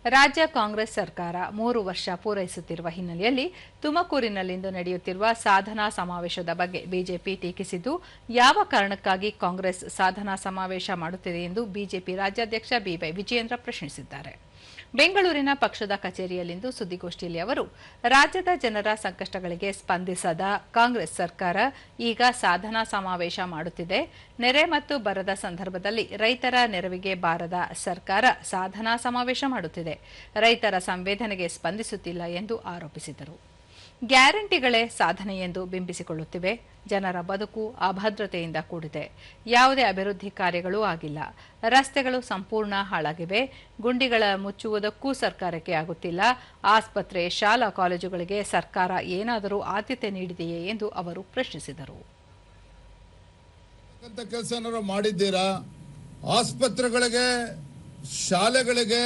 ರಾಜ್ಯ ಕಾಂಗ್ರೆಸ್ ಸರ್ಕಾರ 3 ವರ್ಷ ಪೂರೈಸುತ್ತಿರುವ ಹಿನ್ನೆಲೆಯಲ್ಲಿ ತುಮಕೂರಿನಲ್ಲಿಂದು ನಡೆಯುತ್ತಿರುವ ಸಾಧನಾ ಸಮಾವೇಶದ ಬಗ್ಗೆ ಬಿಜೆಪಿ ಟೀಕಿಸಿದ್ದು, ಯಾವ ಕಾರಣಕ್ಕಾಗಿ ಕಾಂಗ್ರೆಸ್ ಸಾಧನಾ ಸಮಾವೇಶ ಮಾಡುತ್ತಿದೆ ಎಂದು ಬಿಜೆಪಿ ರಾಜ್ಯಾಧ್ಯಕ್ಷ ಬಿವೈ ವಿಜಯೇಂದ್ರ ಪ್ರಶ್ನಿಸಿದ್ದಾರೆ. ಬೆಂಗಳೂರಿನ ಪಕ್ಷದ ಕಚೇರಿಯಲ್ಲಿಂದು ಸುದ್ದಿಗೋಷ್ಠಿಯಲ್ಲಿ ಅವರು, ರಾಜ್ಯದ ಜನರ ಸಂಕಷ್ಟಗಳಿಗೆ ಸ್ಪಂದಿಸದ ಕಾಂಗ್ರೆಸ್ ಸರ್ಕಾರ ಈಗ ಸಾಧನಾ ಸಮಾವೇಶ ಮಾಡುತ್ತಿದೆ. ನೆರೆ ಮತ್ತು ಬರದ ಸಂದರ್ಭದಲ್ಲಿ ರೈತರ ನೆರವಿಗೆ ಬಾರದ ಸರ್ಕಾರ ಸಾಧನಾ ಸಮಾವೇಶ ಮಾಡುತ್ತಿದೆ. ರೈತರ ಸಂವೇದನೆಗೆ ಸ್ಪಂದಿಸುತ್ತಿಲ್ಲ ಎಂದು ಆರೋಪಿಸಿದರು. ಗ್ಯಾರಂಟಿಗಳೇ ಸಾಧನೆ ಎಂದು ಬಿಂಬಿಸಿಕೊಳ್ಳುತ್ತಿವೆ. ಜನರ ಬದುಕು ಅಭದ್ರತೆಯಿಂದ ಕೂಡಿದೆ. ಯಾವುದೇ ಅಭಿವೃದ್ಧಿ ಕಾರ್ಯಗಳೂ ಆಗಿಲ್ಲ. ರಸ್ತೆಗಳು ಸಂಪೂರ್ಣ ಹಾಳಾಗಿವೆ. ಗುಂಡಿಗಳ ಮುಚ್ಚುವುದಕ್ಕೂ ಸರ್ಕಾರಕ್ಕೆ ಆಗುತ್ತಿಲ್ಲ. ಆಸ್ಪತ್ರೆ, ಶಾಲಾ ಕಾಲೇಜುಗಳಿಗೆ ಸರ್ಕಾರ ಏನಾದರೂ ಆದ್ಯತೆ ನೀಡಿದೆಯೇ ಎಂದು ಅವರು ಪ್ರಶ್ನಿಸಿದರು. ಕೆಲಸ ಮಾಡಿದ್ದೀರಾ? ಆಸ್ಪತ್ರೆಗಳಿಗೆ, ಶಾಲೆಗಳಿಗೆ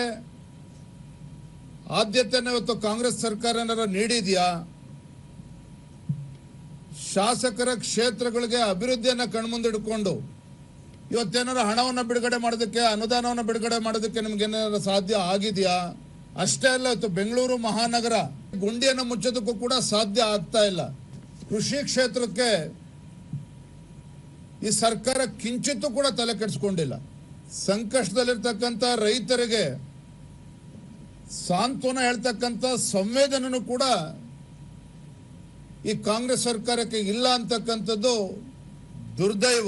ಆದ್ಯತೆಯನ್ನು ಇವತ್ತು ಕಾಂಗ್ರೆಸ್ ಸರ್ಕಾರ ಏನಾರ ನೀಡಿದೆಯಾ? ಶಾಸಕರ ಕ್ಷೇತ್ರಗಳಿಗೆ ಅಭಿವೃದ್ಧಿಯನ್ನು ಕಣ್ಮುಂದಿಡ್ಕೊಂಡು ಇವತ್ತೇನಾರ ಹಣವನ್ನು ಬಿಡುಗಡೆ ಮಾಡೋದಕ್ಕೆ, ಅನುದಾನವನ್ನು ಬಿಡುಗಡೆ ಮಾಡೋದಕ್ಕೆ ನಿಮ್ಗೇನಾರ ಸಾಧ್ಯ ಆಗಿದೆಯಾ? ಅಷ್ಟೇ ಅಲ್ಲ, ಇವತ್ತು ಬೆಂಗಳೂರು ಮಹಾನಗರ ಗುಂಡಿಯನ್ನು ಮುಚ್ಚೋದಕ್ಕೂ ಕೂಡ ಸಾಧ್ಯ ಆಗ್ತಾ ಇಲ್ಲ. ಕೃಷಿ ಕ್ಷೇತ್ರಕ್ಕೆ ಈ ಸರ್ಕಾರ ಕಿಂಚಿತ್ತೂ ಕೂಡ ತಲೆ ಕೆಡಿಸ್ಕೊಂಡಿಲ್ಲ. ಸಂಕಷ್ಟದಲ್ಲಿರ್ತಕ್ಕಂಥ ರೈತರಿಗೆ ಸಾಂತ್ವನ ಹೇಳ್ತಕ್ಕಂಥ ಸಂವೇದನೆಯೂ ಕೂಡ ಈ ಕಾಂಗ್ರೆಸ್ ಸರ್ಕಾರಕ್ಕೆ ಇಲ್ಲ ಅಂತಕ್ಕಂಥದ್ದು ದುರ್ದೈವ.